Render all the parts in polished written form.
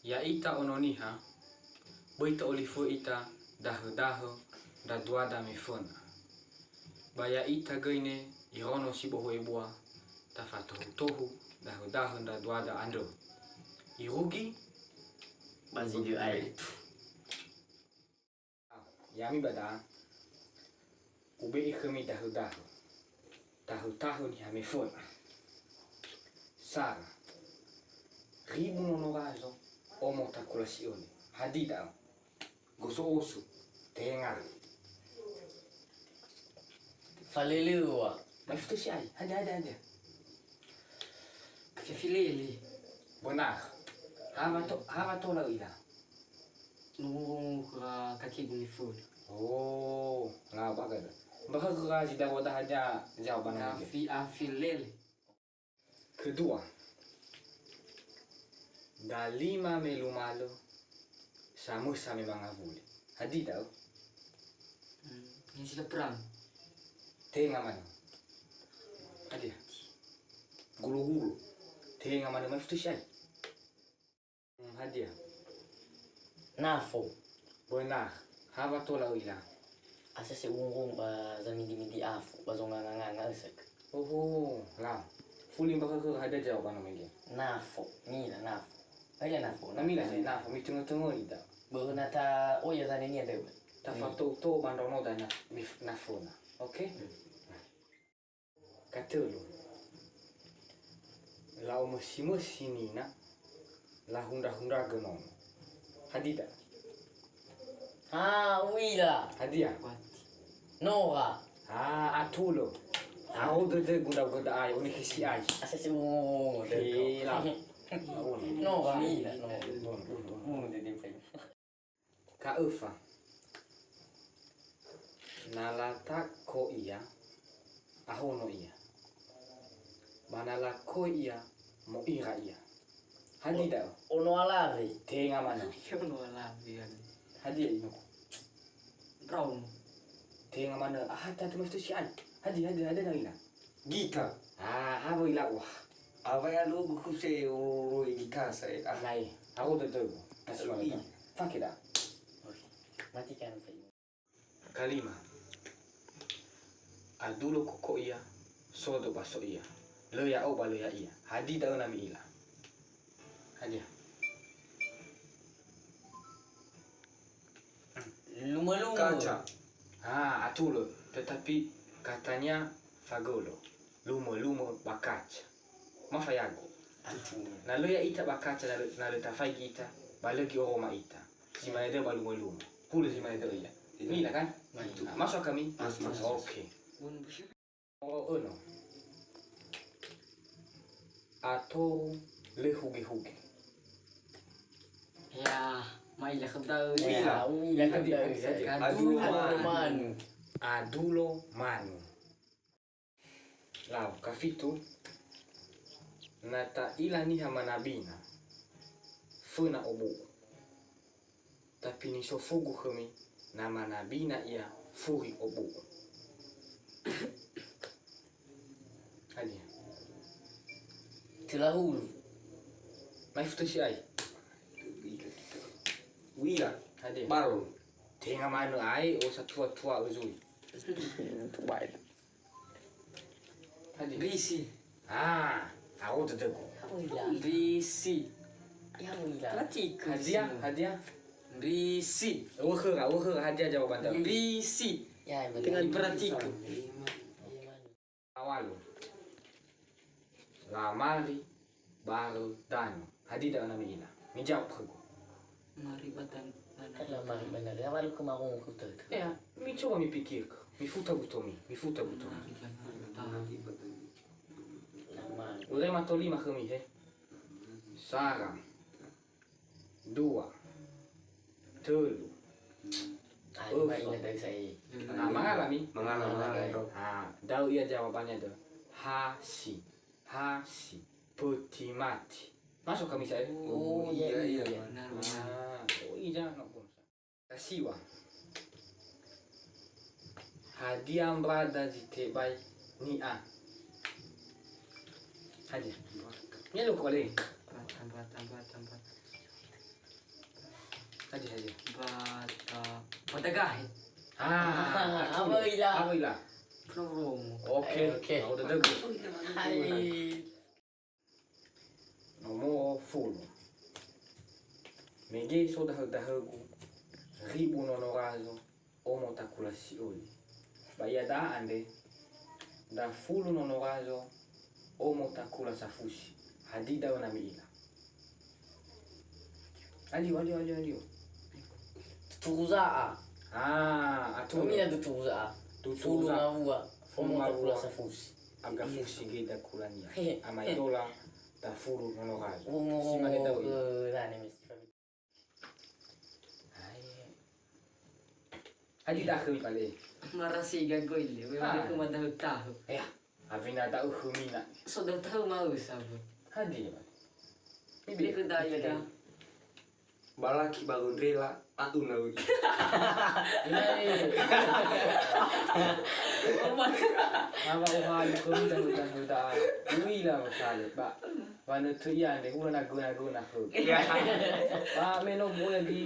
Ya ita ononiha, boita olifu ita dahu da duada mifona. Baya ita gaine irono si boho ebua tafatohu dahu da duada ando. Irugi Bazilio ai. Yami bada ube ikhmi dahu ni hamefona. Sara ribu nonorazo omo takulasione hadida goso osu tenga Falelewa. mas tu si ai ada Kefilele. benar hava to la ila Nung kaki bunifun. oh la bagada bahag di dawo dah aja jawaban lagi Afilele. kedua dalima melumalo samu sami mangavuli hadida Yang sila perang. tenga mana adia gulu tenga mana mas tu si ai hadia Nafo. benar hava to la ila Asa se ungong ba zamidi afu ba nganga esek. oh la fulim bahag ada jawaban lagi Nafo. Mila nafo. Aja nafo. namila sai na mi tengah ida Baru nata ya tadi ni ada. ta fato to bandono dana na fona okay katelo la umasimu sinina la hunda genono hadida Wila. hadia Nora. atulo au de gunda ai oni kisi ai Asa se ungong. la Nora mila. Nora. De pai. ka ufa nalata ko iya ahono iya manala ko iya mo ira iya hadida Ono alave. tenga mana Ono alave. hadia ino Brown. tenga mana hata tu mesti si ai hadia ada ina Gita. havo ila wah Avea logo kuse o di casa e alai aku de kasih mana fakida Matikan pai. kalima adulo koko iya sodo baso iya leya o baleya iya hadida nami ila hadia Luma-luma. Kaca. atulo tetapi katanya fagolo lumo bakaca mafayago na leya ita bakaca na leta fagi ita balagi oroma ita si mana dia balumo hulu si mana dia iya mila kan masuk kami Masuk. oke oh no atau lehuge Ya, maila kebdau. Wila. Wila kebdau. Aduman. adulo manu lau kafitu nata ila ni hamanabina funa obu tapi ni sofugu kami na manabina ia furi obu hadia Tilahulu. mai futu si ai Wila. hadia Baron. tenga manu ai o sa tua uzui Tubai. hadia Risi. aku tetep Wila. Risi. Ya wila. Latik. hadia Risi. wah hadia jawaban dah Risi. Ya, dengan perhatikan. awalu lamari baru danu hadida nami ila mi jawab aku Mari batan. Kalau mari benar. Ya malu kemarung ku tu. ya mi coba mi pikir mi futa butomi Ulai matoli kami he Sara dua telu Mainnya dari saya. mengalami Mengalami. tahu ia jawabannya tuh hasi putih mati masuk kami saya Oh iya. oh iya no kasiwa hadiah berada di tebai ni hadiah ini lu kau lagi Tambat. Saja. Batagahit. Apa ila? Apa ila? Promo. Oke. Oke. Udah degu. Hai. Nomor 10. Mege so dahagu ribu nonorazo omo takula sioli. Baya da ande da fulu nonorazo omo takula safushi. Hadida wana miila. Aliyo. Tutuzaa. Atu. Tumia tutuzaa. Fulu Tutuza na vua. Fulu Omo na takula vua. safusi. aga fushi geda kulania. Hehe. Ama idola da fulu nonorazo. Ungo Sima geda ui. nani Mr. Adi dah kami pale. Marasigan ko ili. Wala ko madahot taho. Ya, avina da uhumina. So daw taho mausap. Hadi. Bibili ko tayo ka. Balaki bangun rela, aku nawi. Apa uhali ko udah. Ui lah masale, ba. Wana tu yan de una guna ko. Ba meno boleh di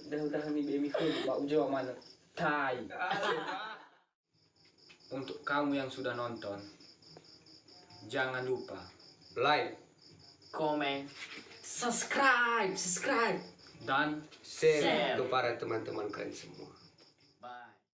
dah kami bemi ko ba ujo mana tai. Untuk kamu yang sudah nonton, jangan lupa Like, Komen. Subscribe. dan share kepada teman-teman kalian semua.